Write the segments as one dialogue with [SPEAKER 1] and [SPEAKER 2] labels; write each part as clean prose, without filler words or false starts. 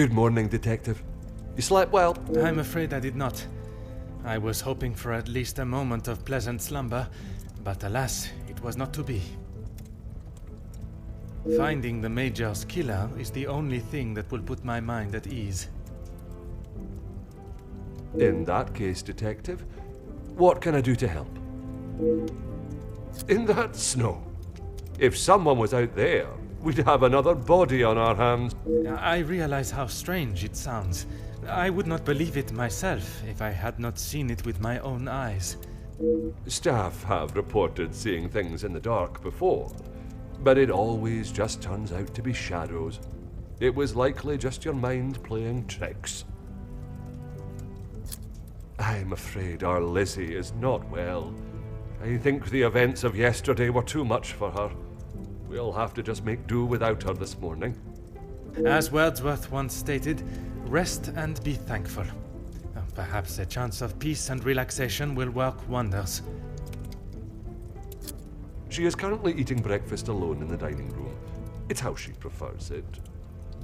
[SPEAKER 1] Good morning, Detective. You slept well?
[SPEAKER 2] I'm afraid I did not. I was hoping for at least a moment of pleasant slumber, but alas, it was not to be. Finding the Major's killer is the only thing that will put my mind at ease.
[SPEAKER 1] In that case, Detective, what can I do to help? In that snow. If someone was out there, we'd have another body on our hands.
[SPEAKER 2] I realize how strange it sounds. I would not believe it myself if I had not seen it with my own eyes.
[SPEAKER 1] Staff have reported seeing things in the dark before, but it always just turns out to be shadows. It was likely just your mind playing tricks. I'm afraid our Lizzie is not well. I think the events of yesterday were too much for her. We'll have to just make do without her this morning.
[SPEAKER 2] As Wordsworth once stated, rest and be thankful. Perhaps a chance of peace and relaxation will work wonders.
[SPEAKER 1] She is currently eating breakfast alone in the dining room. It's how she prefers it.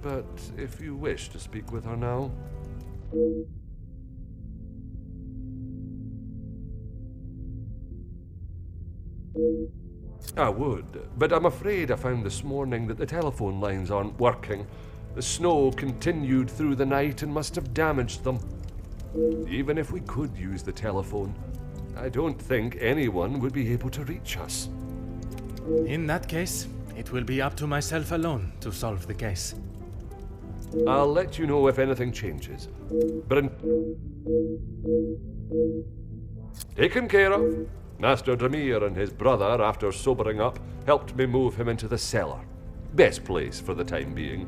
[SPEAKER 1] But if you wish to speak with her now... I would, but I'm afraid I found this morning that the telephone lines aren't working. The snow continued through the night and must have damaged them. Even if we could use the telephone, I don't think anyone would be able to reach us.
[SPEAKER 2] In that case, it will be up to myself alone to solve the case.
[SPEAKER 1] I'll let you know if anything changes. But taken care of. Master Dramir and his brother, after sobering up, helped me move him into the cellar. Best place for the time being.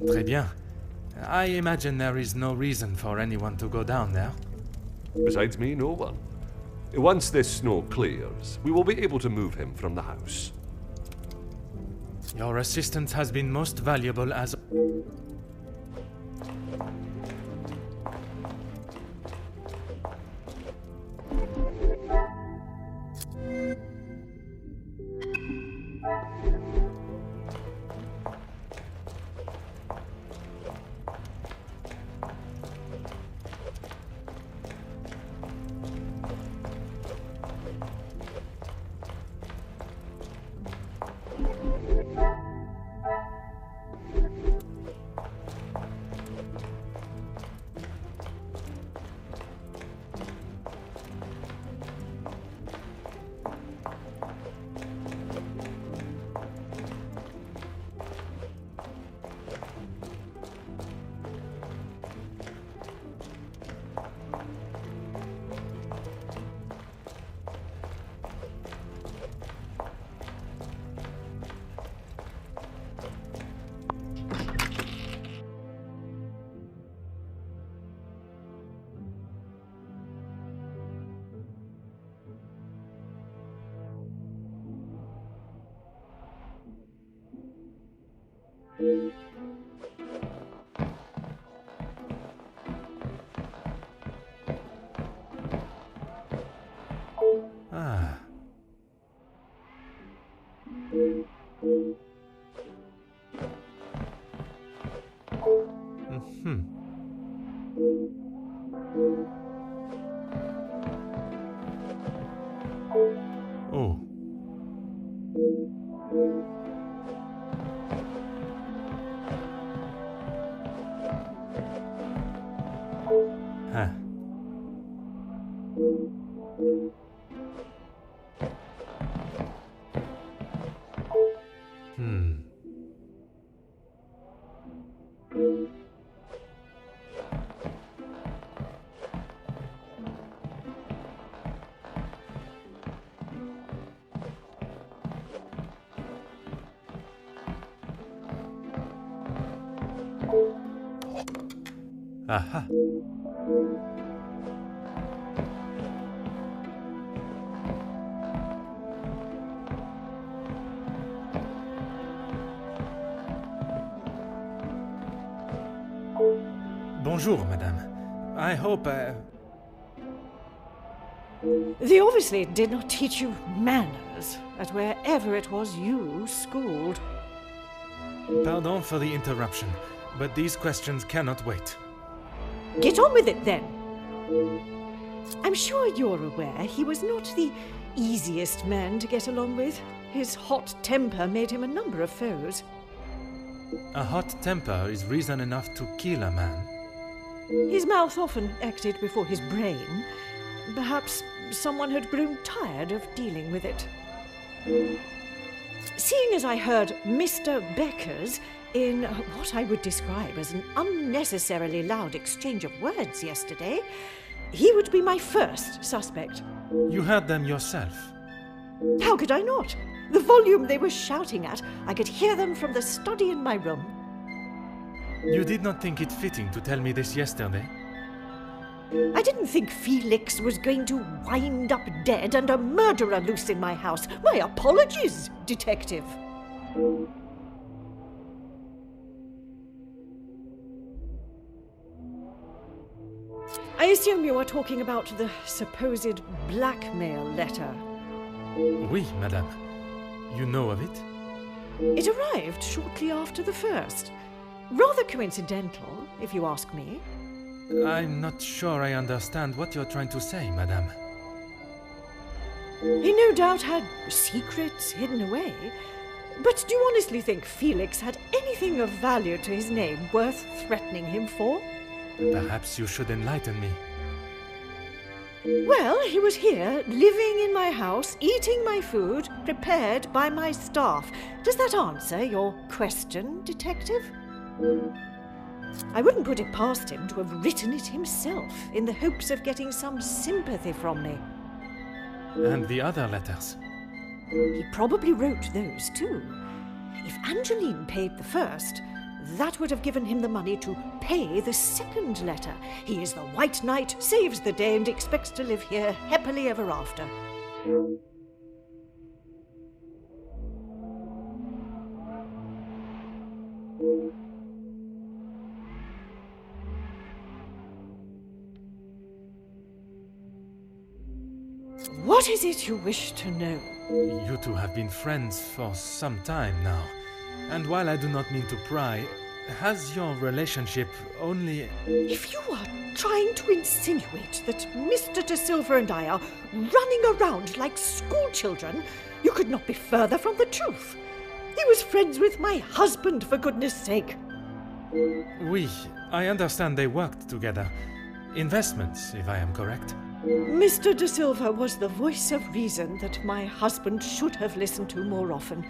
[SPEAKER 2] Très bien. I imagine there is no reason for anyone to go down there.
[SPEAKER 1] Besides me, no one. Once this snow clears, we will be able to move him from the house.
[SPEAKER 2] Your assistance has been most valuable as... Ah. Mm-hmm. Oh. Huh. Aha. Bonjour, madame. I hope,
[SPEAKER 3] They obviously did not teach you manners at wherever it was you schooled.
[SPEAKER 2] Pardon for the interruption, but these questions cannot wait.
[SPEAKER 3] Get on with it then. I'm sure you're aware he was not the easiest man to get along with. His hot temper made him a number of foes.
[SPEAKER 2] A hot temper is reason enough to kill a man.
[SPEAKER 3] His mouth often acted before his brain. Perhaps someone had grown tired of dealing with it. Seeing as I heard Mr. Becker's in what I would describe as an unnecessarily loud exchange of words yesterday, he would be my first suspect.
[SPEAKER 2] You heard them yourself.
[SPEAKER 3] How could I not? The volume they were shouting at, I could hear them from the study in my room.
[SPEAKER 2] You did not think it fitting to tell me this yesterday?
[SPEAKER 3] I didn't think Felix was going to wind up dead and a murderer loose in my house. My apologies, detective. I assume you are talking about the supposed blackmail letter.
[SPEAKER 2] Oui, madame. You know of it?
[SPEAKER 3] It arrived shortly after the first. Rather coincidental, if you ask me.
[SPEAKER 2] I'm not sure I understand what you're trying to say, madame.
[SPEAKER 3] He no doubt had secrets hidden away. But do you honestly think Felix had anything of value to his name worth threatening him for?
[SPEAKER 2] Perhaps you should enlighten me.
[SPEAKER 3] Well, he was here, living in my house, eating my food, prepared by my staff. Does that answer your question, detective? I wouldn't put it past him to have written it himself, in the hopes of getting some sympathy from me.
[SPEAKER 2] And the other letters?
[SPEAKER 3] He probably wrote those too. If Angeline paid the first, that would have given him the money to pay the second letter. He is the White Knight, saves the day, and expects to live here happily ever after. What is it you wish to know?
[SPEAKER 2] You two have been friends for some time now. And while I do not mean to pry, has your relationship only...
[SPEAKER 3] If you are trying to insinuate that Mr. De Silva and I are running around like schoolchildren, you could not be further from the truth. He was friends with my husband, for goodness sake.
[SPEAKER 2] Oui, I understand they worked together. Investments, if I am correct.
[SPEAKER 3] Mr. De Silva was the voice of reason that my husband should have listened to more often,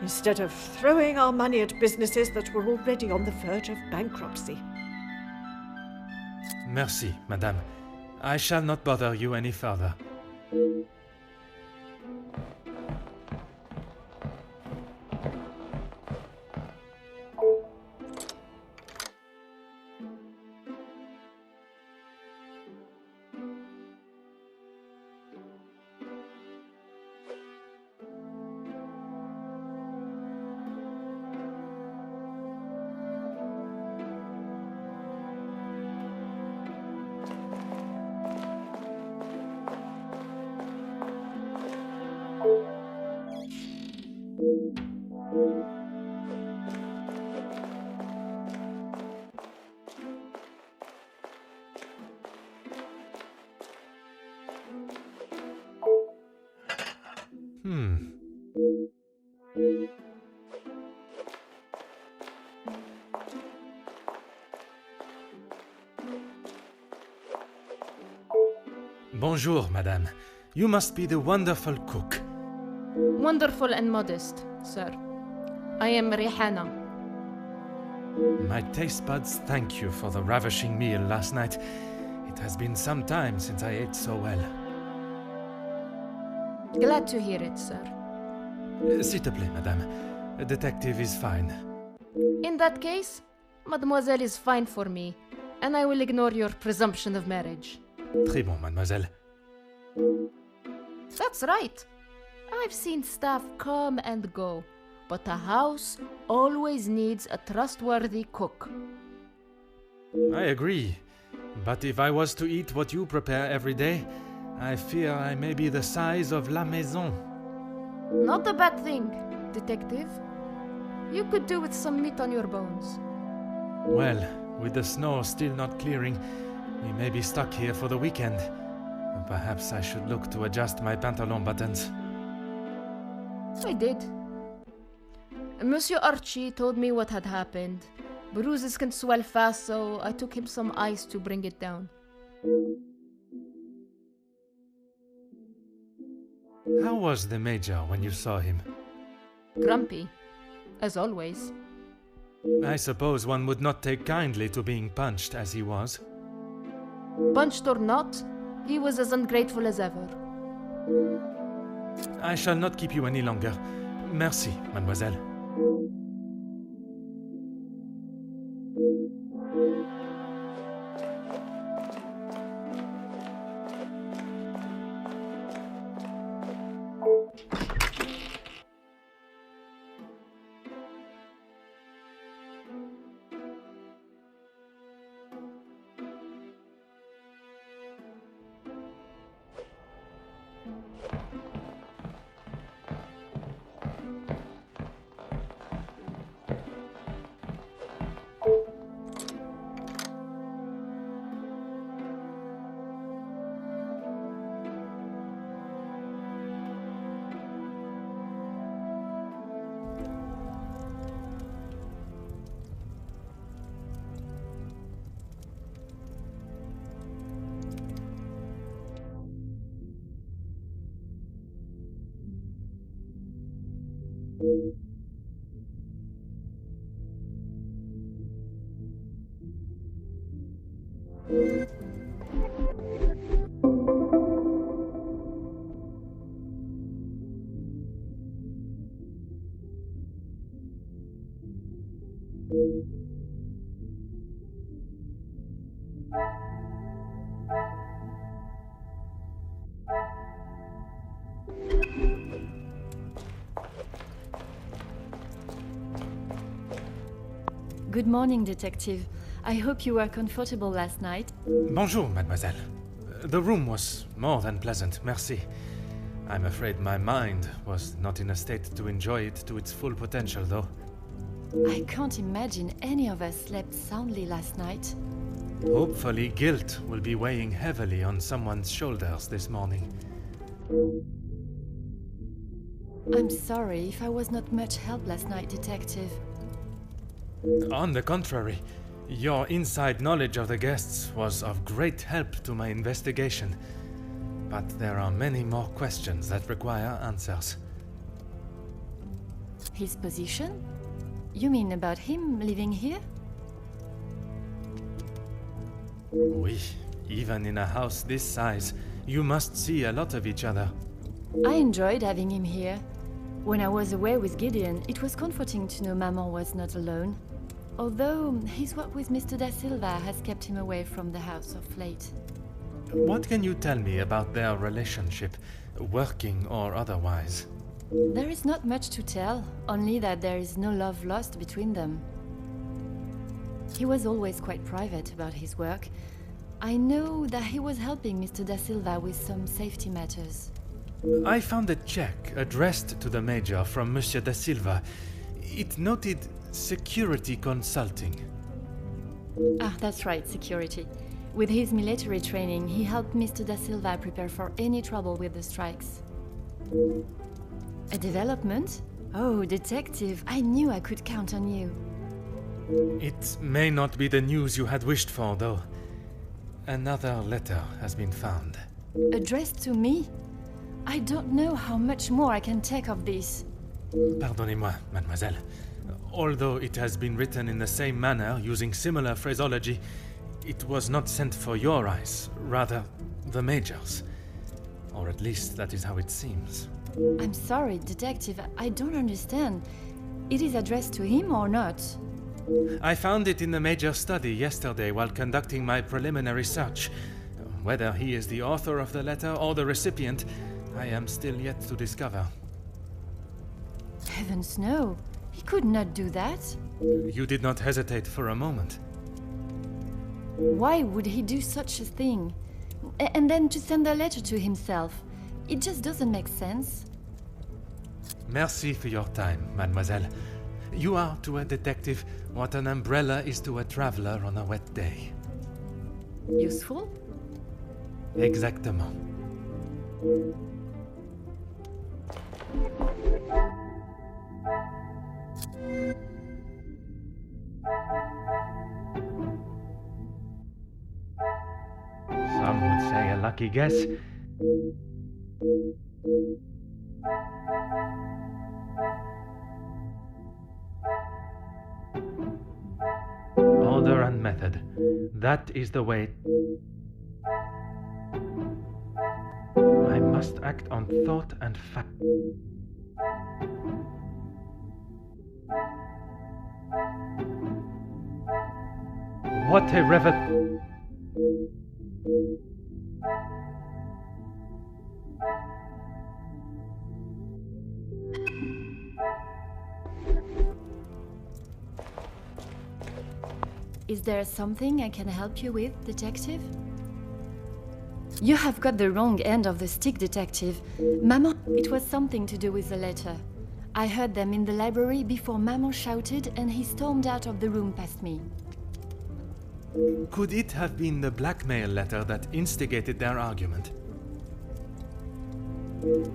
[SPEAKER 3] instead of throwing our money at businesses that were already on the verge of bankruptcy.
[SPEAKER 2] Merci, madame. I shall not bother you any further. Bonjour, madame. You must be the wonderful cook.
[SPEAKER 4] Wonderful and modest, sir. I am Rihanna.
[SPEAKER 2] My taste buds thank you for the ravishing meal last night. It has been some time since I ate so well.
[SPEAKER 4] Glad to hear it, sir.
[SPEAKER 2] S'il te plaît, madame. A detective is fine.
[SPEAKER 4] In that case, mademoiselle is fine for me, and I will ignore your presumption of marriage.
[SPEAKER 2] Très bon, mademoiselle.
[SPEAKER 4] That's right. I've seen staff come and go, but a house always needs a trustworthy cook.
[SPEAKER 2] I agree. But if I was to eat what you prepare every day, I fear I may be the size of La Maison.
[SPEAKER 4] Not a bad thing, detective. You could do with some meat on your bones.
[SPEAKER 2] Well, with the snow still not clearing, we may be stuck here for the weekend. Perhaps I should look to adjust my pantalon buttons.
[SPEAKER 4] I did. Monsieur Archie told me what had happened. Bruises can swell fast, so I took him some ice to bring it down.
[SPEAKER 2] How was the Major when you saw him?
[SPEAKER 4] Grumpy, as always.
[SPEAKER 2] I suppose one would not take kindly to being punched as he was.
[SPEAKER 4] Punched or not, he was as ungrateful as ever.
[SPEAKER 2] I shall not keep you any longer. Merci, mademoiselle.
[SPEAKER 5] Good morning, Detective. I hope you were comfortable last night.
[SPEAKER 2] Bonjour, mademoiselle. The room was more than pleasant, merci. I'm afraid my mind was not in a state to enjoy it to its full potential, though.
[SPEAKER 5] I can't imagine any of us slept soundly last night.
[SPEAKER 2] Hopefully, guilt will be weighing heavily on someone's shoulders this morning.
[SPEAKER 5] I'm sorry if I was not much help last night, Detective.
[SPEAKER 2] On the contrary, your inside knowledge of the guests was of great help to my investigation. But there are many more questions that require answers.
[SPEAKER 5] His position? You mean about him living here?
[SPEAKER 2] Oui, even in a house this size, you must see a lot of each other.
[SPEAKER 5] I enjoyed having him here. When I was away with Gideon, it was comforting to know Maman was not alone. Although his work with Mr. Da Silva has kept him away from the house of late.
[SPEAKER 2] What can you tell me about their relationship, working or otherwise?
[SPEAKER 5] There is not much to tell, only that there is no love lost between them. He was always quite private about his work. I know that he was helping Mr. Da Silva with some safety matters.
[SPEAKER 2] I found a check addressed to the Major from Monsieur Da Silva. It noted security consulting.
[SPEAKER 5] Ah, that's right, security. With his military training, he helped Mr. Da Silva prepare for any trouble with the strikes. A development? Oh, Detective, I knew I could count on you.
[SPEAKER 2] It may not be the news you had wished for, though. Another letter has been found.
[SPEAKER 5] Addressed to me? I don't know how much more I can take of this.
[SPEAKER 2] Pardonnez-moi, mademoiselle. Although it has been written in the same manner, using similar phraseology, it was not sent for your eyes, rather the Major's. Or at least that is how it seems.
[SPEAKER 5] I'm sorry, Detective, I don't understand. It is addressed to him or not?
[SPEAKER 2] I found it in the Major's study yesterday while conducting my preliminary search. Whether he is the author of the letter or the recipient, I am still yet to discover.
[SPEAKER 5] Heavens no! He could not do that.
[SPEAKER 2] You did not hesitate for a moment.
[SPEAKER 5] Why would he do such a thing? And then to send a letter to himself? It just doesn't make sense.
[SPEAKER 2] Merci for your time, mademoiselle. You are to a detective what an umbrella is to a traveler on a wet day.
[SPEAKER 5] Useful?
[SPEAKER 2] Exactement. Some would say a lucky guess. Order and method. That is the way. I must act on thought and fact. What a revel...
[SPEAKER 5] Is there something I can help you with, detective? You have got the wrong end of the stick, detective. Maman, it was something to do with the letter. I heard them in the library before Maman shouted and he stormed out of the room past me.
[SPEAKER 2] Could it have been the blackmail letter that instigated their argument?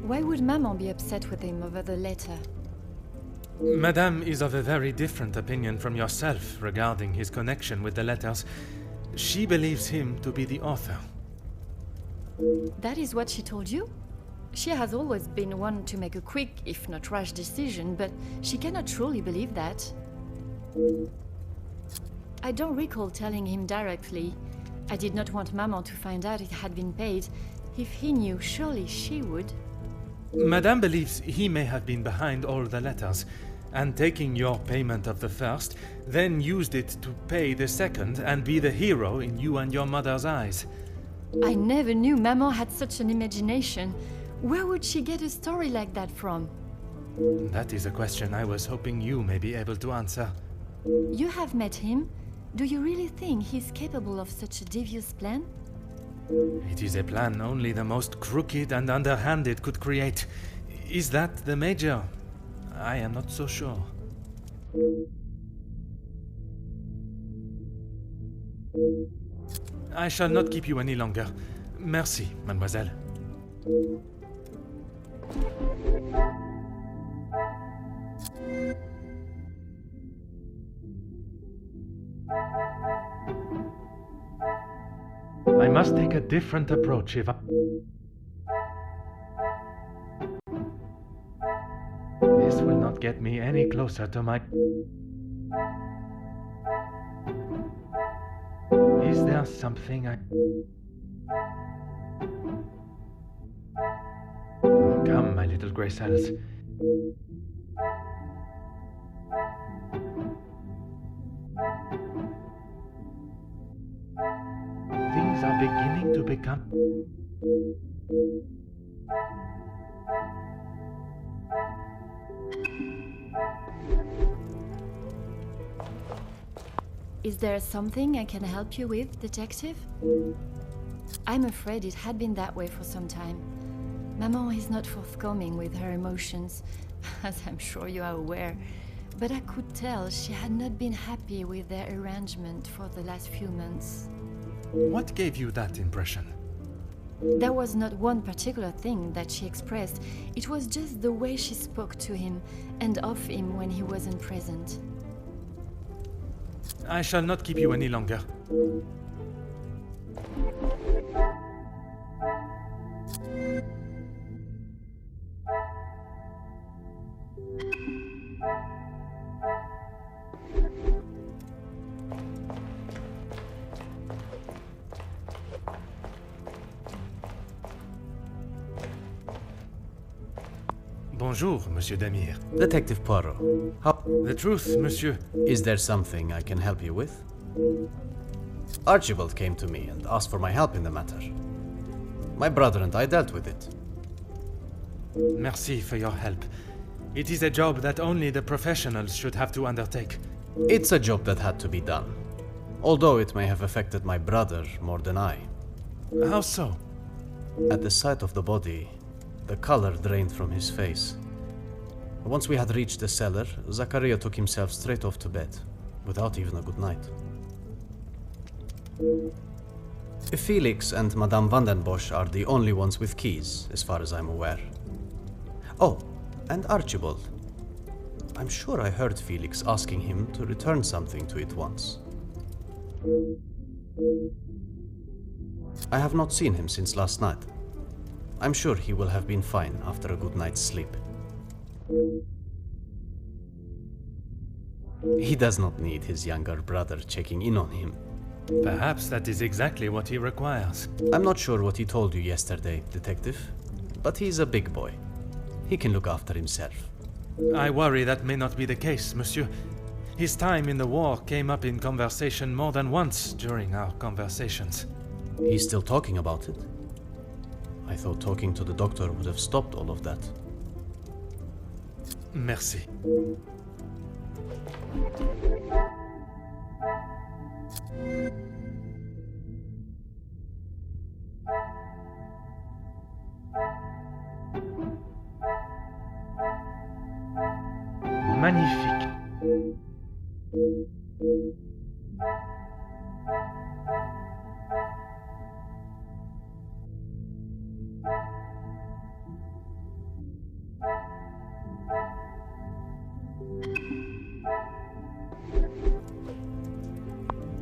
[SPEAKER 5] Why would Maman be upset with him over the letter?
[SPEAKER 2] Madame is of a very different opinion from yourself regarding his connection with the letters. She believes him to be the author.
[SPEAKER 5] That is what she told you? She has always been one to make a quick, if not rash decision, but she cannot truly believe that. I don't recall telling him directly. I did not want Maman to find out it had been paid. If he knew, surely she would.
[SPEAKER 2] Madame believes he may have been behind all the letters, and taking your payment of the first, then used it to pay the second and be the hero in you and your mother's eyes.
[SPEAKER 5] I never knew Maman had such an imagination. Where would she get a story like that from?
[SPEAKER 2] That is a question I was hoping you may be able to answer.
[SPEAKER 5] You have met him. Do you really think he's capable of such a devious plan?
[SPEAKER 2] It is a plan only the most crooked and underhanded could create. Is that the Major? I am not so sure. I shall not keep you any longer. Merci, mademoiselle. I must take a different approach if I... This will not get me any closer to my... Is there something I... Come, my little grey cells. Things are beginning to become...
[SPEAKER 5] Is there something I can help you with, detective? I'm afraid it had been that way for some time. Maman is not forthcoming with her emotions, as I'm sure you are aware. But I could tell she had not been happy with their arrangement for the last few months.
[SPEAKER 2] What gave you that impression?
[SPEAKER 5] There was not one particular thing that she expressed. It was just the way she spoke to him and of him when he wasn't present.
[SPEAKER 2] I shall not keep you any longer. Bonjour, Monsieur Damir.
[SPEAKER 6] Detective Poirot. How...
[SPEAKER 2] The truth, Monsieur.
[SPEAKER 6] Is there something I can help you with? Archibald came to me and asked for my help in the matter. My brother and I dealt with it.
[SPEAKER 2] Merci for your help. It is a job that only the professionals should have to undertake.
[SPEAKER 6] It's a job that had to be done. Although it may have affected my brother more than I.
[SPEAKER 2] How so?
[SPEAKER 6] At the sight of the body, the color drained from his face. Once we had reached the cellar, Zachariah took himself straight off to bed, without even a good night. Felix and Madame Vandenbosch are the only ones with keys, as far as I'm aware. Oh, and Archibald. I'm sure I heard Felix asking him to return something to it once. I have not seen him since last night. I'm sure he will have been fine after a good night's sleep. He does not need his younger brother checking in on him.
[SPEAKER 2] Perhaps that is exactly what he requires.
[SPEAKER 6] I'm not sure what he told you yesterday, Detective, but he's a big boy. He can look after himself.
[SPEAKER 2] I worry that may not be the case, monsieur. His time in the war came up in conversation more than once during our conversations.
[SPEAKER 6] He's still talking about it? I thought talking to the doctor would have stopped all of that.
[SPEAKER 2] Merci. Magnifique.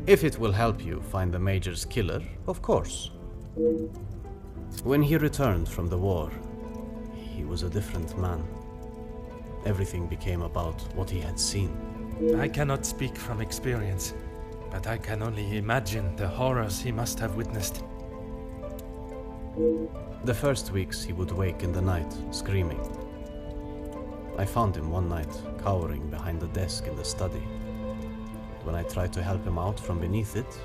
[SPEAKER 6] If it will help you find the Major's killer, of course. When he returned from the war, he was a different man. Everything became about what he had seen.
[SPEAKER 2] I cannot speak from experience, but I can only imagine the horrors he must have witnessed.
[SPEAKER 6] The first weeks he would wake in the night, screaming. I found him one night, cowering behind the desk in the study. When I tried to help him out from beneath it,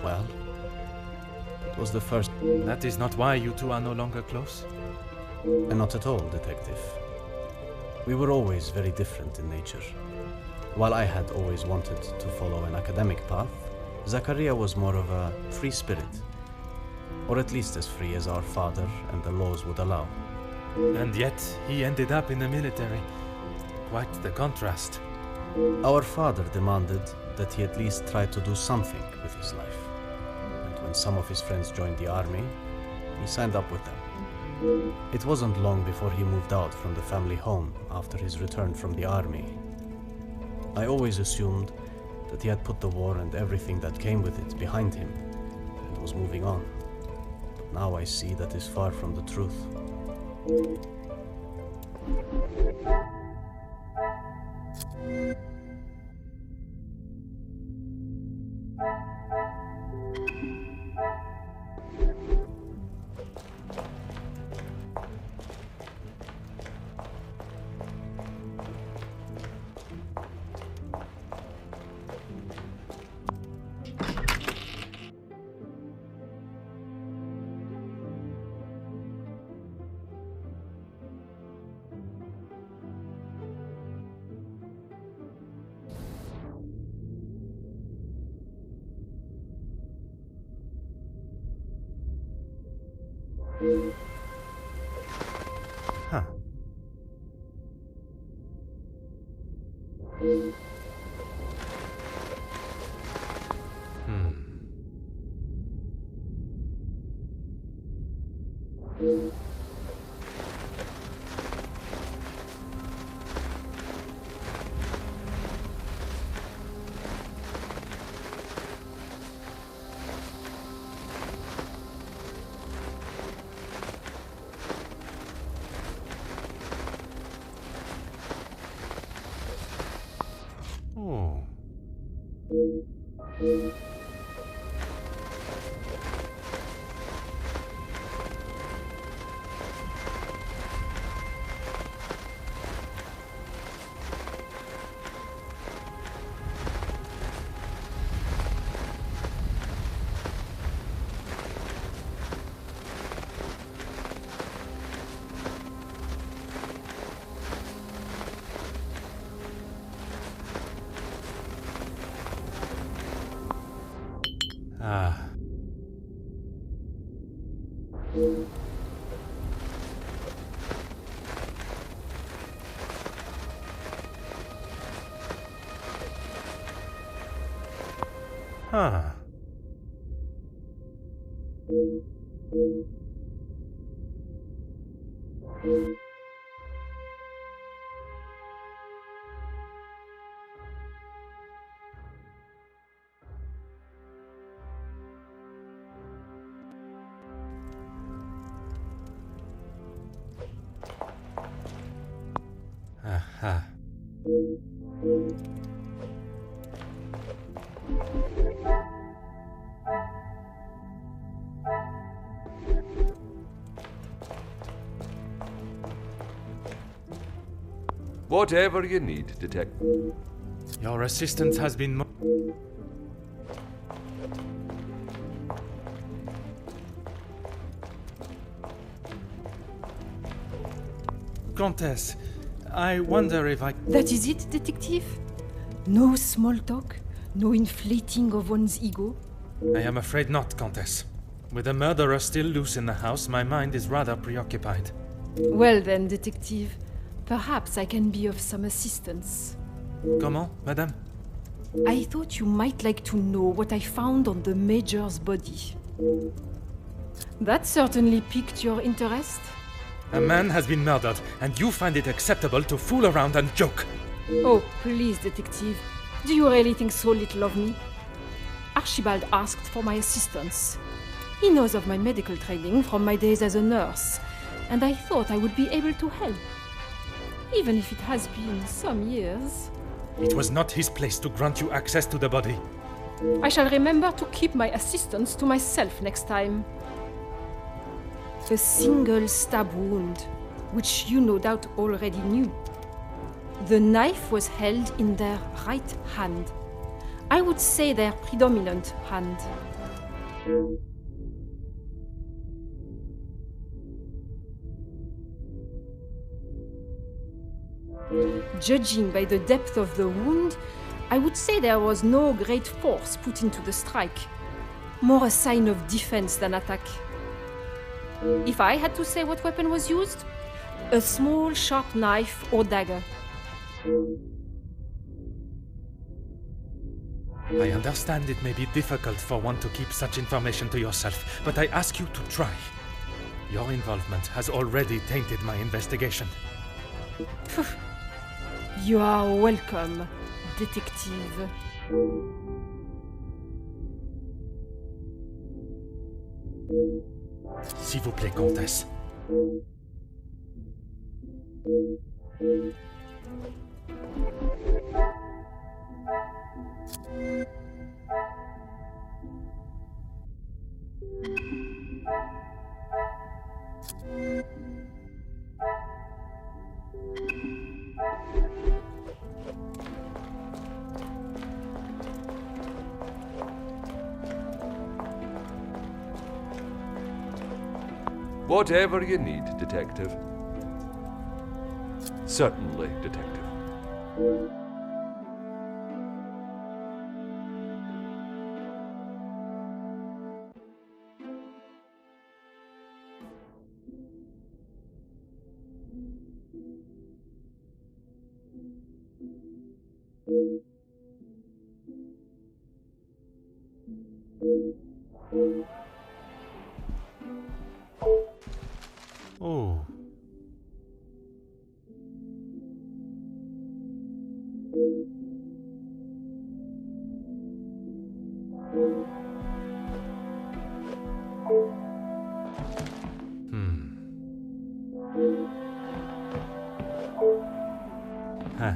[SPEAKER 6] well, it was the first...
[SPEAKER 2] That is not why you two are no longer close?
[SPEAKER 6] Not at all, Detective. We were always very different in nature. While I had always wanted to follow an academic path, Zachariah was more of a free spirit. Or at least as free as our father and the laws would allow.
[SPEAKER 2] And yet, he ended up in the military. Quite the contrast.
[SPEAKER 6] Our father demanded that he at least try to do something with his life. And when some of his friends joined the army, he signed up with them. It wasn't long before he moved out from the family home after his return from the army. I always assumed that he had put the war and everything that came with it behind him and was moving on. But now I see that is far from the truth.
[SPEAKER 2] Huh. Oh. Ah. Huh. Aha.
[SPEAKER 1] Whatever you need, Detective.
[SPEAKER 2] Your assistance has been Countess, I wonder if I...
[SPEAKER 7] That is it, detective? No small talk? No inflating of one's ego?
[SPEAKER 2] I am afraid not, Countess. With the murderer still loose in the house, my mind is rather preoccupied.
[SPEAKER 7] Well then, detective, perhaps I can be of some assistance.
[SPEAKER 2] Comment, madame?
[SPEAKER 7] I thought you might like to know what I found on the Major's body. That certainly piqued your interest.
[SPEAKER 2] A man has been murdered, and you find it acceptable to fool around and joke.
[SPEAKER 7] Oh, please, detective. Do you really think so little of me? Archibald asked for my assistance. He knows of my medical training from my days as a nurse, and I thought I would be able to help. Even if it has been some years.
[SPEAKER 2] It was not his place to grant you access to the body.
[SPEAKER 7] I shall remember to keep my assistance to myself next time. A single stab wound, which you no doubt already knew. The knife was held in their right hand. I would say their predominant hand. Judging by the depth of the wound, I would say there was no great force put into the strike. More a sign of defense than attack. If I had to say what weapon was used, a small sharp knife or dagger.
[SPEAKER 2] I understand it may be difficult for one to keep such information to yourself, but I ask you to try. Your involvement has already tainted my investigation.
[SPEAKER 7] You are welcome, detective.
[SPEAKER 2] S'il vous plaît, Comtesse.
[SPEAKER 1] Whatever you need, Detective. Certainly, Detective.
[SPEAKER 2] Oh. Huh.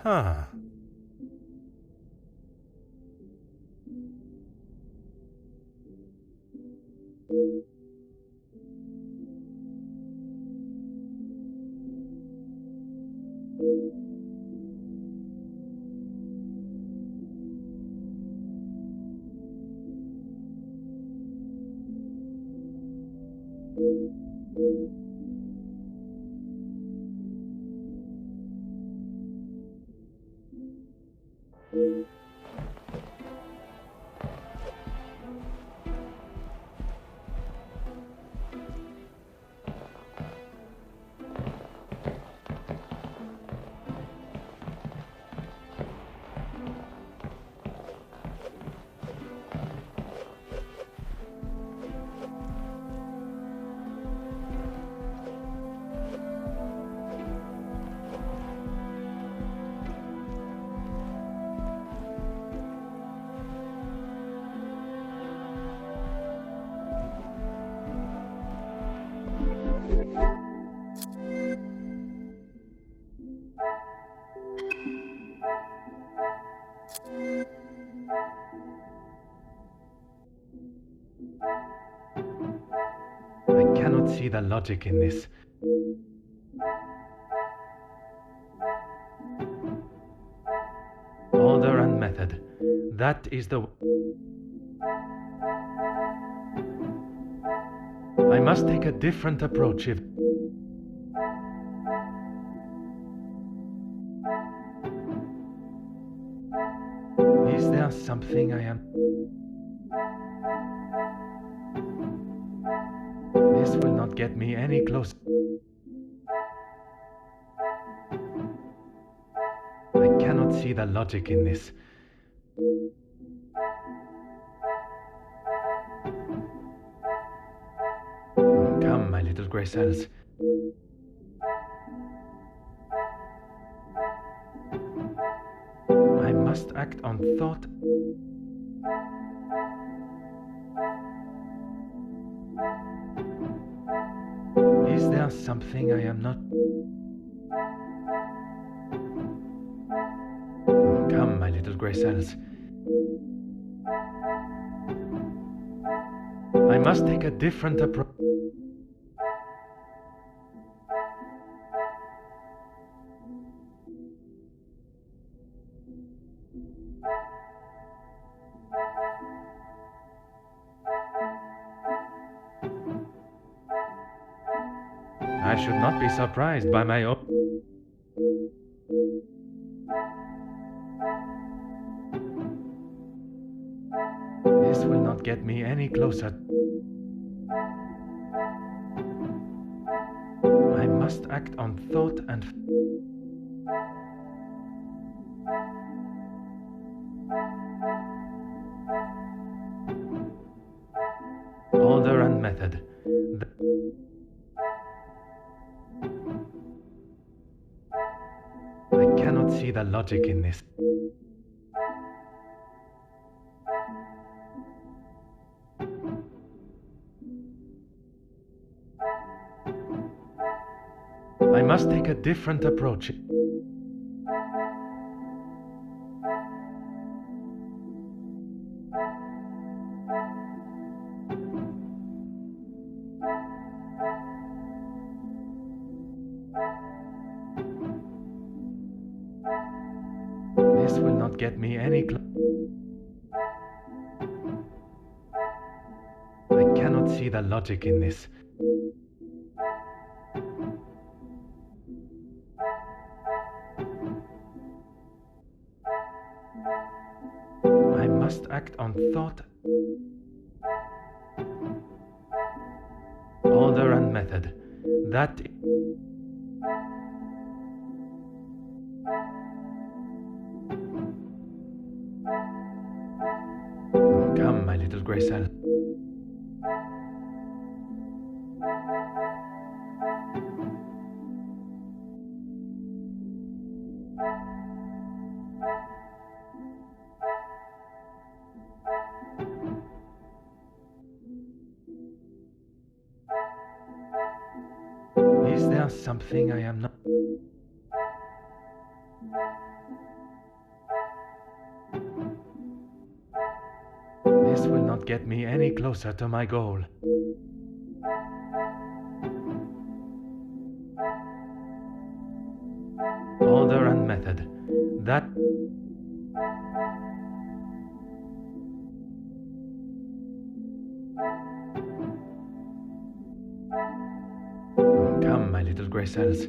[SPEAKER 2] Huh. I cannot see the logic in this. Order and method. That is the... I must take a different approach if... Is there something I am... This will not get me any closer. I cannot see the logic in this. Come, my little grey cells. I must act on thought. Is there something I am not? Come, my little grey cells. I must take a different approach. I should not be surprised by my own... This will not get me any closer. I must act on thought and... Order and method. I cannot see the logic in this. I must take a different approach. This will not get me any I cannot see the logic in this. I must act on thought. Order and method. That... Come, my little grey cell. Is there something I am not? This will not get me any closer to my goal. Order and method. That... Come, my little grey cells.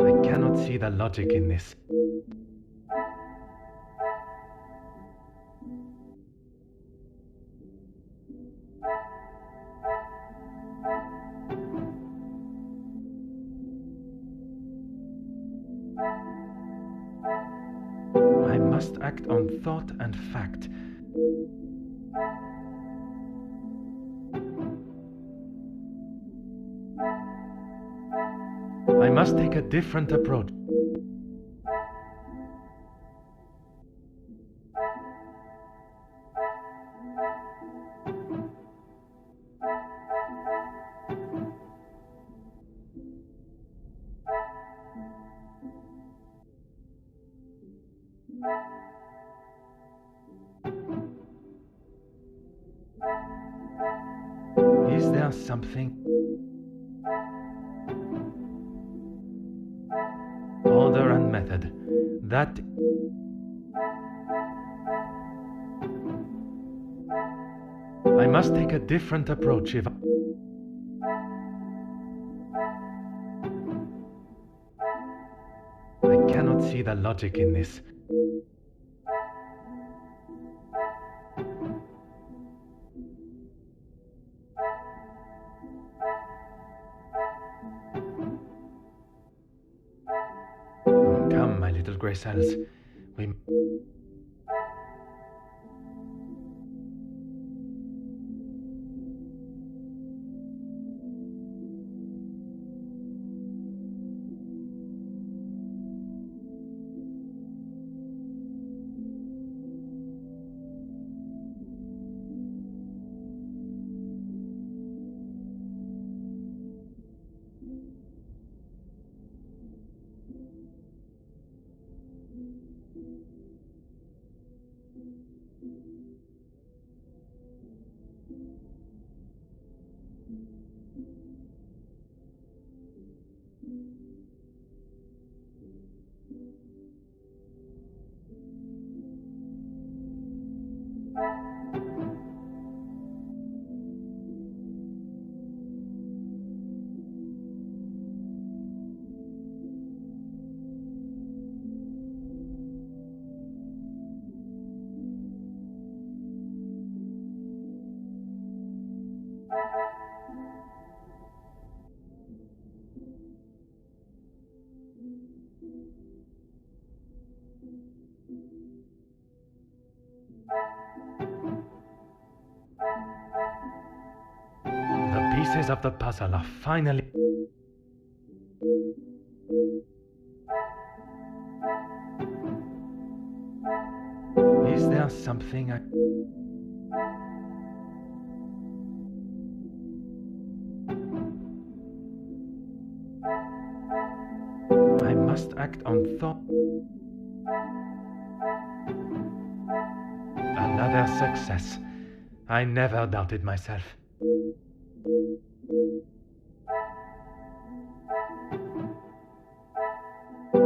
[SPEAKER 2] I cannot see the logic in this. I must act on thought and fact. I must take a different approach. there something? Order and method. That... I must take a different approach if... I cannot see the logic in this. Come, my little grey cells. We... The pieces of the puzzle are finally... Is there something I... I must act on thought. Another success. I never doubted myself.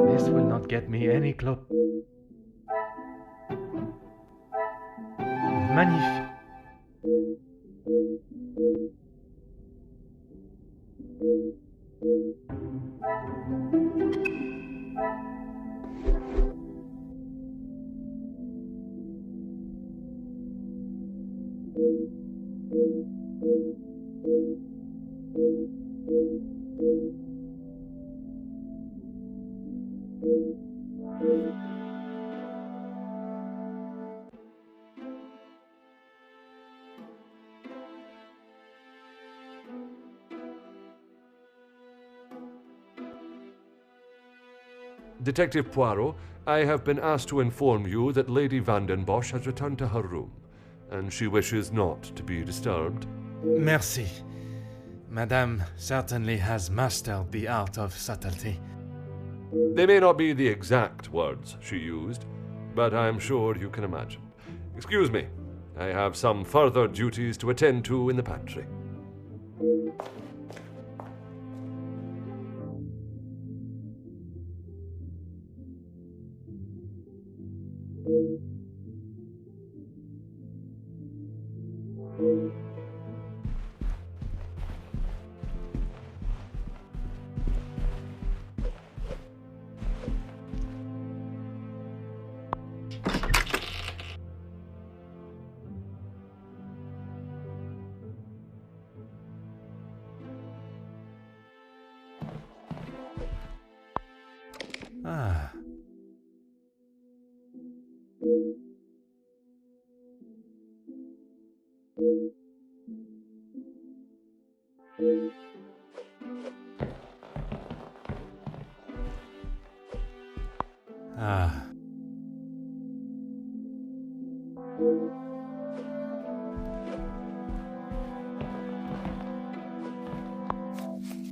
[SPEAKER 2] This will not get me any close. Magnifique.
[SPEAKER 1] Detective Poirot, I have been asked to inform you that Lady Vandenbosch has returned to her room, and she wishes not to be disturbed.
[SPEAKER 2] Merci. Madame certainly has mastered the art of subtlety.
[SPEAKER 1] They may not be the exact words she used, but I'm sure you can imagine. Excuse me, I have some further duties to attend to in the pantry.
[SPEAKER 2] Ah. Ah.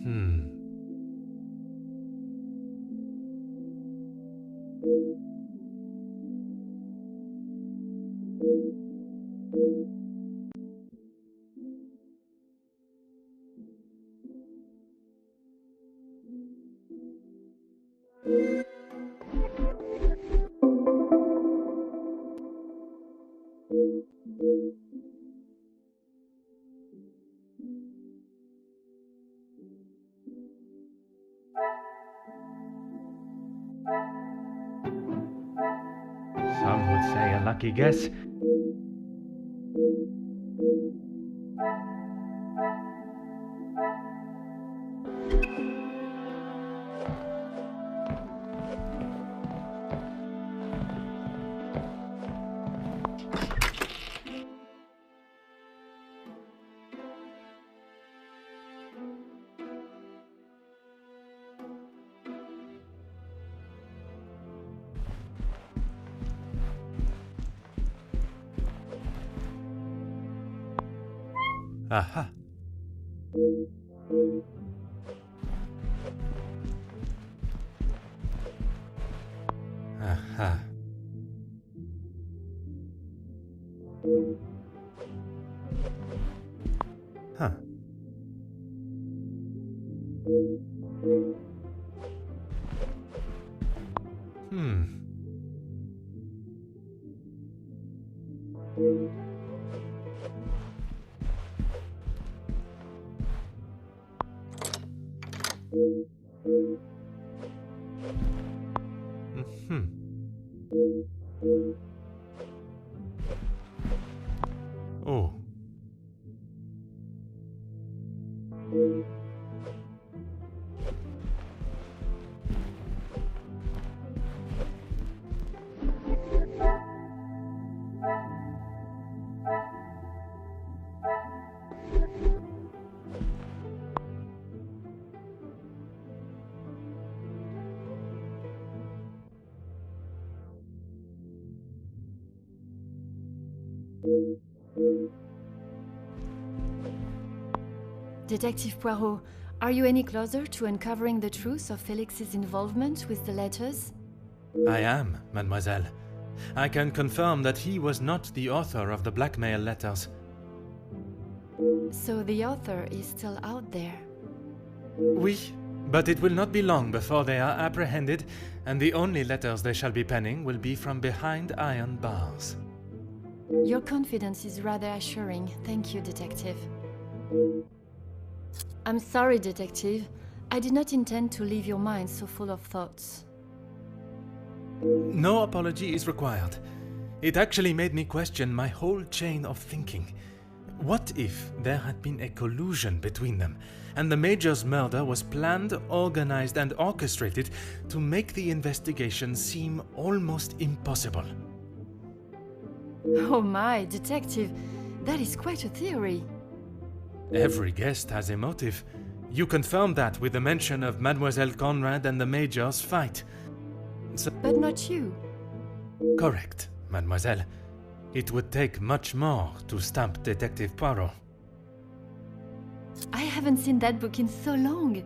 [SPEAKER 2] Hmm. would say a lucky guess. Aha. Aha. Huh. Oh.
[SPEAKER 5] Detective Poirot, are you any closer to uncovering the truth of Felix's involvement with the letters?
[SPEAKER 2] I am, mademoiselle. I can confirm that he was not the author of the blackmail letters.
[SPEAKER 5] So the author is still out there?
[SPEAKER 2] Oui, but it will not be long before they are apprehended, and the only letters they shall be penning will be from behind iron bars.
[SPEAKER 5] Your confidence is rather assuring. Thank you, Detective. I'm sorry, Detective. I did not intend to leave your mind so full of thoughts.
[SPEAKER 2] No apology is required. It actually made me question my whole chain of thinking. What if there had been a collusion between them, and the Major's murder was planned, organized, and orchestrated to make the investigation seem almost impossible?
[SPEAKER 5] Oh my, Detective, that is quite a theory.
[SPEAKER 2] Every guest has a motive. You confirmed that with the mention of Mademoiselle Conrad and the Major's fight.
[SPEAKER 5] But not you.
[SPEAKER 2] Correct, mademoiselle. It would take much more to stamp Detective Poirot.
[SPEAKER 5] I haven't seen that book in so long.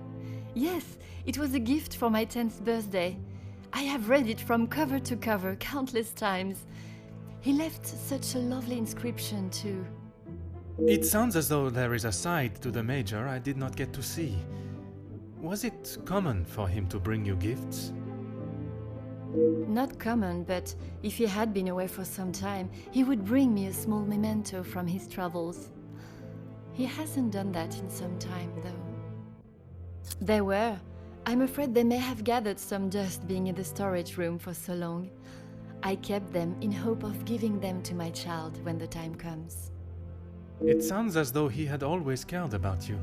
[SPEAKER 5] Yes, it was a gift for my 10th birthday. I have read it from cover to cover countless times. He left such a lovely inscription too.
[SPEAKER 2] It sounds as though there is a side to the Major I did not get to see. Was it common for him to bring you gifts?
[SPEAKER 5] Not common, but if he had been away for some time, he would bring me a small memento from his travels. He hasn't done that in some time, though. There were. I'm afraid they may have gathered some dust being in the storage room for so long. I kept them in hope of giving them to my child when the time comes.
[SPEAKER 2] It sounds as though he had always cared about you.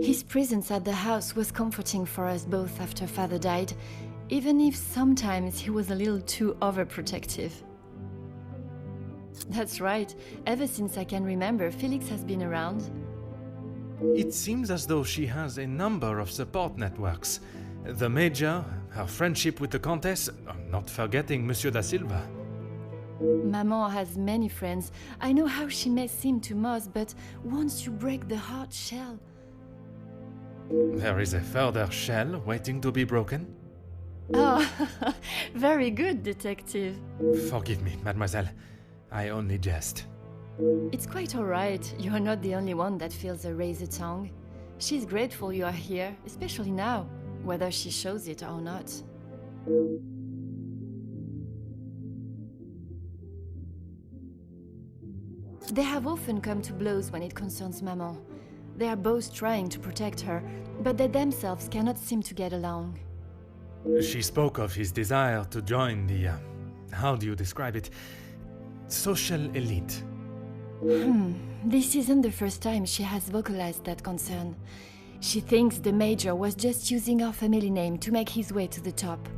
[SPEAKER 5] His presence at the house was comforting for us both after Father died, even if sometimes he was a little too overprotective. That's right. Ever since I can remember, Felix has been around.
[SPEAKER 2] It seems as though she has a number of support networks. The Major, her friendship with the Countess, not forgetting Monsieur da Silva.
[SPEAKER 5] Maman has many friends. I know how she may seem to most, but once you break the hard shell...
[SPEAKER 2] There is a further shell waiting to be broken?
[SPEAKER 5] Oh, very good, Detective.
[SPEAKER 2] Forgive me, mademoiselle. I only jest.
[SPEAKER 5] It's quite all right. You are not the only one that feels a razor tongue. She's grateful you are here, especially now, whether she shows it or not. They have often come to blows when it concerns Maman. They are both trying to protect her, but they themselves cannot seem to get along.
[SPEAKER 2] She spoke of his desire to join the how do you describe it? Social elite.
[SPEAKER 5] This isn't the first time she has vocalized that concern. She thinks the Major was just using our family name to make his way to the top.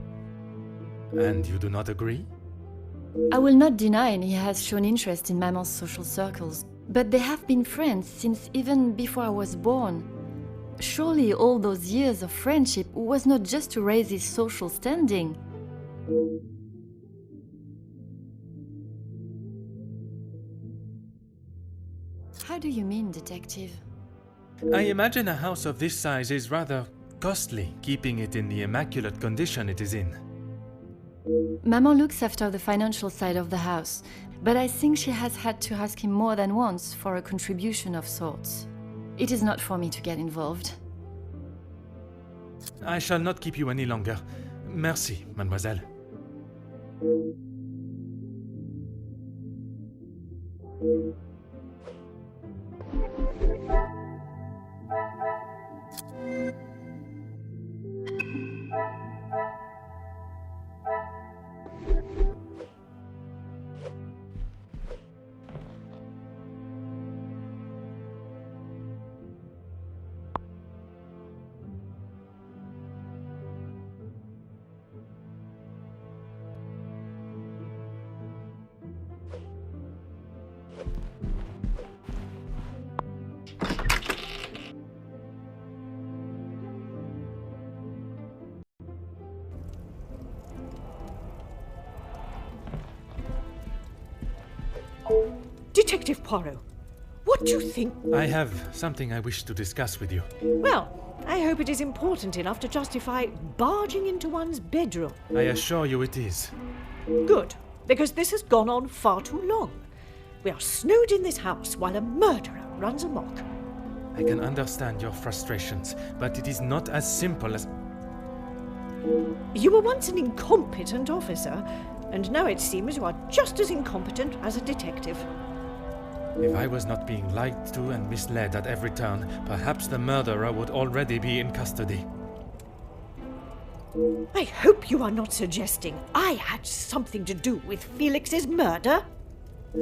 [SPEAKER 2] And you do not agree?
[SPEAKER 5] I will not deny he has shown interest in Maman's social circles, but they have been friends since even before I was born. Surely all those years of friendship was not just to raise his social standing. How do you mean, detective?
[SPEAKER 2] I imagine a house of this size is rather costly, keeping it in the immaculate condition it is in.
[SPEAKER 5] Maman looks after the financial side of the house, but I think she has had to ask him more than once for a contribution of sorts. It is not for me to get involved.
[SPEAKER 2] I shall not keep you any longer. Merci, mademoiselle.
[SPEAKER 3] Detective Poirot, what do you think?
[SPEAKER 2] I have something I wish to discuss with you.
[SPEAKER 3] Well, I hope it is important enough to justify barging into one's bedroom.
[SPEAKER 2] I assure you it is.
[SPEAKER 3] Good, because this has gone on far too long. We are snowed in this house while a murderer runs amok.
[SPEAKER 2] I can understand your frustrations, but it is not as simple as...
[SPEAKER 3] You were once an incompetent officer, and now it seems you are just as incompetent as a detective.
[SPEAKER 2] If I was not being lied to and misled at every turn, perhaps the murderer would already be in custody.
[SPEAKER 3] I hope you are not suggesting I had something to do with Felix's murder.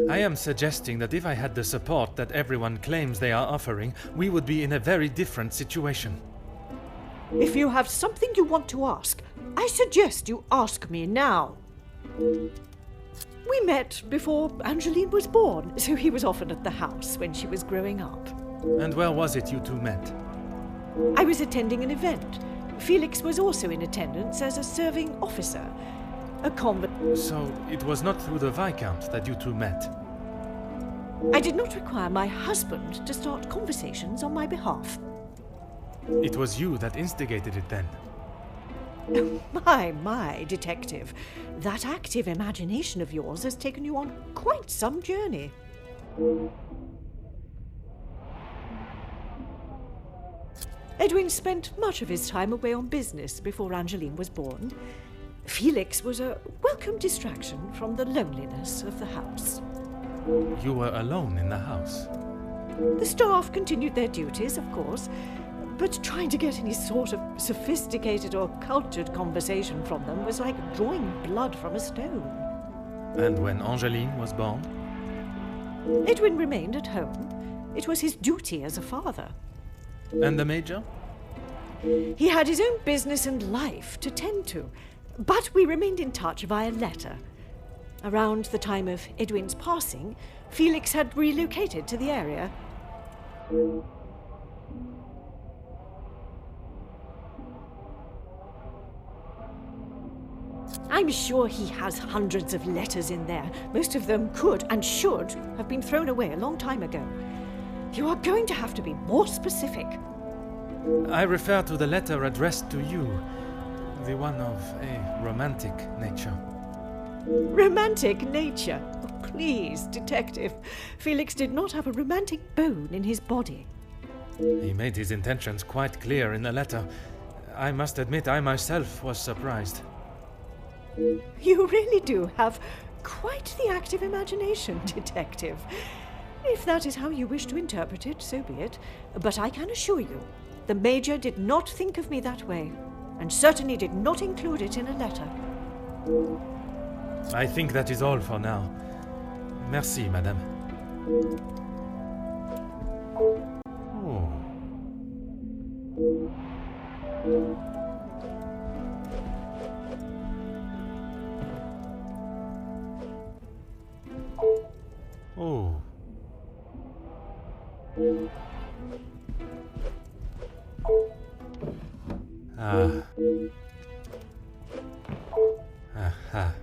[SPEAKER 2] I am suggesting that if I had the support that everyone claims they are offering, we would be in a very different situation.
[SPEAKER 3] If you have something you want to ask, I suggest you ask me now. We met before Angeline was born, so he was often at the house when she was growing up.
[SPEAKER 2] And where was it you two met?
[SPEAKER 3] I was attending an event. Felix was also in attendance as a serving officer.
[SPEAKER 2] So it was not through the Viscount that you two met?
[SPEAKER 3] I did not require my husband to start conversations on my behalf.
[SPEAKER 2] It was you that instigated it then?
[SPEAKER 3] My, detective. That active imagination of yours has taken you on quite some journey. Edwin spent much of his time away on business before Angeline was born. Felix was a welcome distraction from the loneliness of the house.
[SPEAKER 2] You were alone in the house?
[SPEAKER 3] The staff continued their duties, of course, but trying to get any sort of sophisticated or cultured conversation from them was like drawing blood from a stone.
[SPEAKER 2] And when Angeline was born?
[SPEAKER 3] Edwin remained at home. It was his duty as a father.
[SPEAKER 2] And the Major?
[SPEAKER 3] He had his own business and life to tend to, but we remained in touch via letter. Around the time of Edwin's passing, Felix had relocated to the area. I'm sure he has hundreds of letters in there. Most of them could and should have been thrown away a long time ago. You are going to have to be more specific.
[SPEAKER 2] I refer to the letter addressed to you, the one of a romantic nature.
[SPEAKER 3] Romantic nature? Oh, please, detective. Felix did not have a romantic bone in his body.
[SPEAKER 2] He made his intentions quite clear in the letter. I must admit I myself was surprised.
[SPEAKER 3] You really do have quite the active imagination, detective. If that is how you wish to interpret it, so be it. But I can assure you, the Major did not think of me that way, and certainly did not include it in a letter.
[SPEAKER 2] I think that is all for now. Merci, madame. Oh. Oh. Ah. Aha.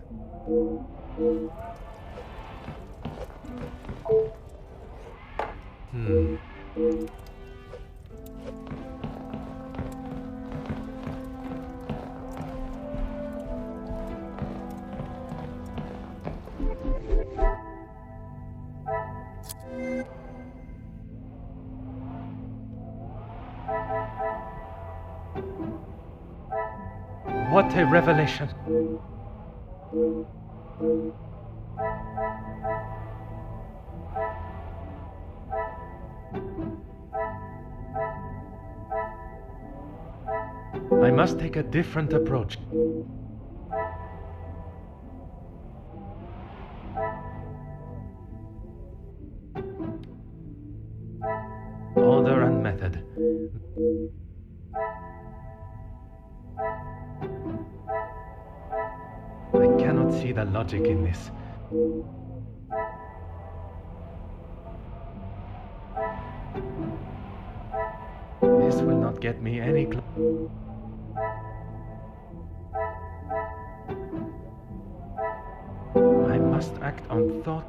[SPEAKER 2] What a revelation! I must take a different approach. Order and method. I cannot see the logic in this. This will not get me any closer. I must act on thought.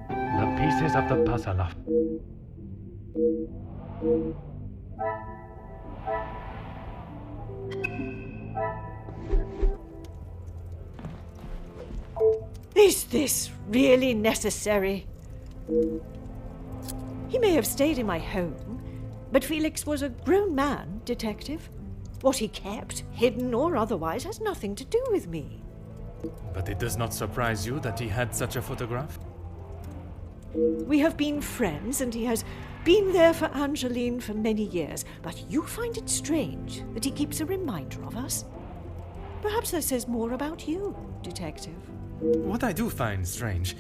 [SPEAKER 2] The pieces of the puzzle are...
[SPEAKER 3] Is this really necessary? He may have stayed in my home, but Felix was a grown man, Detective. What he kept, hidden or otherwise, has nothing to do with me.
[SPEAKER 2] But it does not surprise you that he had such a photograph?
[SPEAKER 3] We have been friends, and he has been there for Angeline for many years, but you find it strange that he keeps a reminder of us? Perhaps that says more about you, Detective.
[SPEAKER 2] What I do find strange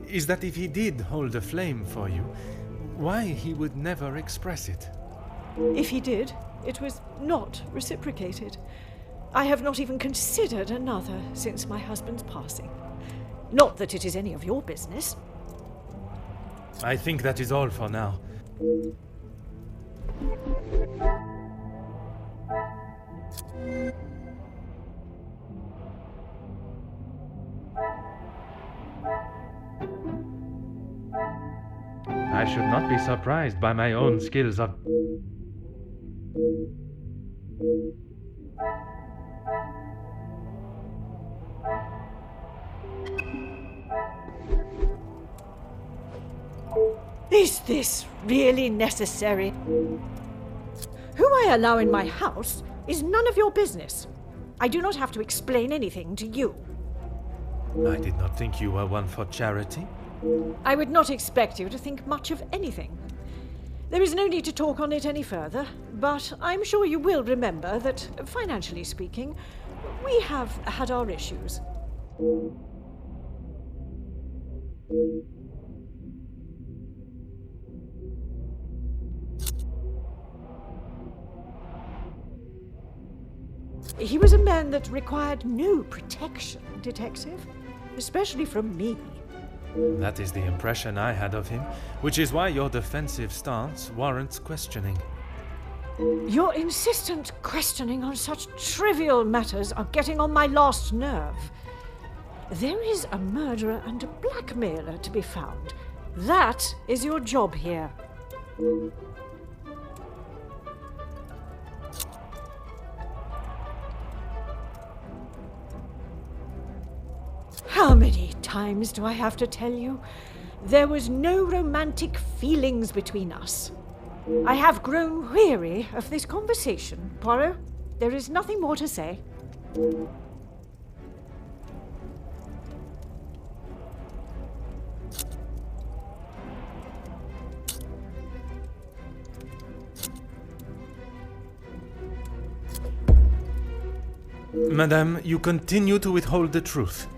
[SPEAKER 2] is that if he did hold a flame for you, why he would never express it.
[SPEAKER 3] If he did, it was not reciprocated. I have not even considered another since my husband's passing. Not that it is any of your business.
[SPEAKER 2] I think that is all for now. I should not be surprised by my own skills of...
[SPEAKER 3] Is this really necessary? Who I allow in my house is none of your business. I do not have to explain anything to you.
[SPEAKER 2] I did not think you were one for charity.
[SPEAKER 3] I would not expect you to think much of anything. There is no need to talk on it any further, but I'm sure you will remember that, financially speaking, we have had our issues. He was a man that required no protection, Detective, especially from me.
[SPEAKER 2] That is the impression I had of him, which is why your defensive stance warrants questioning.
[SPEAKER 3] Your insistent questioning on such trivial matters are getting on my last nerve. There is a murderer and a blackmailer to be found. That is your job here. How many times do I have to tell you? There was no romantic feelings between us. I have grown weary of this conversation, Poirot. There is nothing more to say.
[SPEAKER 2] Madame, you continue to withhold the truth.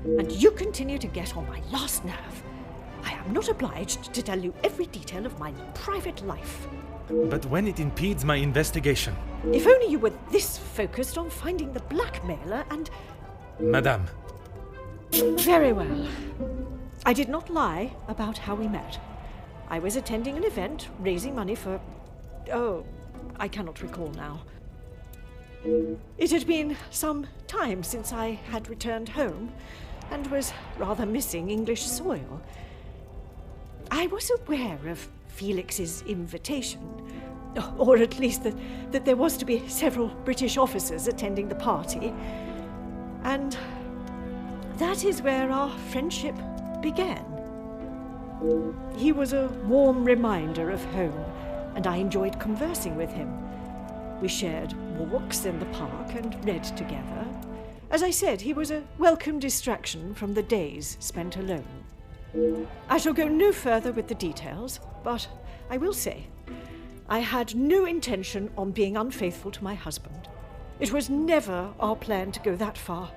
[SPEAKER 3] And you continue to get on my last nerve. I am not obliged to tell you every detail of my private life.
[SPEAKER 2] But when it impedes my investigation...
[SPEAKER 3] If only you were this focused on finding the blackmailer and...
[SPEAKER 2] Madame.
[SPEAKER 3] Very well. I did not lie about how we met. I was attending an event, raising money for... Oh, I cannot recall now. It had been some time since I had returned home, and was rather missing English soil. I was aware of Felix's invitation, or at least that there was to be several British officers attending the party, and that is where our friendship began. He was a warm reminder of home, and I enjoyed conversing with him. We shared walks in the park and read together. As I said, he was a welcome distraction from the days spent alone. I shall go no further with the details, but I will say, I had no intention on being unfaithful to my husband. It was never our plan to go that far.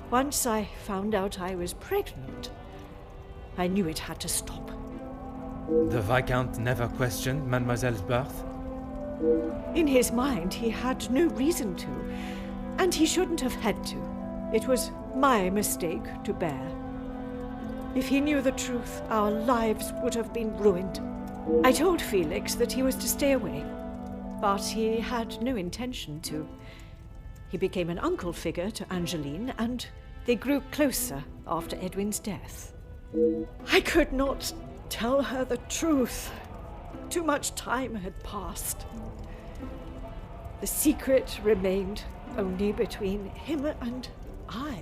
[SPEAKER 3] Once I found out I was pregnant, I knew it had to stop.
[SPEAKER 2] The Viscount never questioned Mademoiselle's birth?
[SPEAKER 3] In his mind, he had no reason to, and he shouldn't have had to. It was my mistake to bear. If he knew the truth, our lives would have been ruined. I told Felix that he was to stay away, but he had no intention to. He became an uncle figure to Angeline, and they grew closer after Edwin's death. I could not tell her the truth. Too much time had passed. The secret remained only between him and I.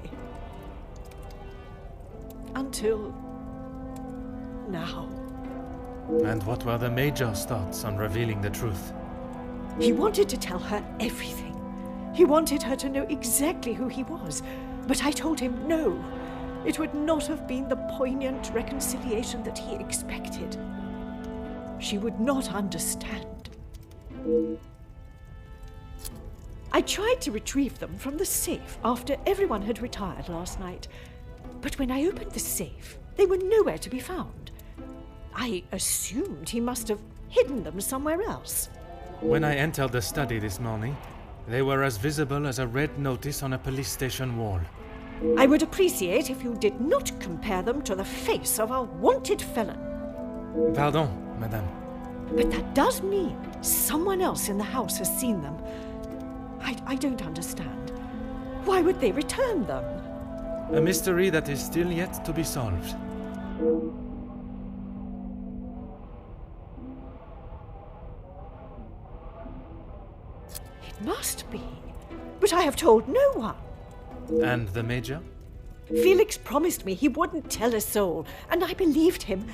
[SPEAKER 3] Until now.
[SPEAKER 2] And what were the Major's thoughts on revealing the truth?
[SPEAKER 3] He wanted to tell her everything. He wanted her to know exactly who he was. But I told him no. It would not have been the poignant reconciliation that he expected. She would not understand. I tried to retrieve them from the safe after everyone had retired last night. But when I opened the safe, they were nowhere to be found. I assumed he must have hidden them somewhere else.
[SPEAKER 2] When I entered the study this morning, they were as visible as a red notice on a police station wall.
[SPEAKER 3] I would appreciate if you did not compare them to the face of a wanted felon.
[SPEAKER 2] Pardon, madame.
[SPEAKER 3] But that does mean someone else in the house has seen them. I don't understand. Why would they return them?
[SPEAKER 2] A mystery that is still yet to be solved.
[SPEAKER 3] It must be. But I have told no one.
[SPEAKER 2] And the Major?
[SPEAKER 3] Felix promised me he wouldn't tell a soul, and I believed him.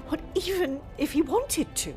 [SPEAKER 3] What, even if he wanted to?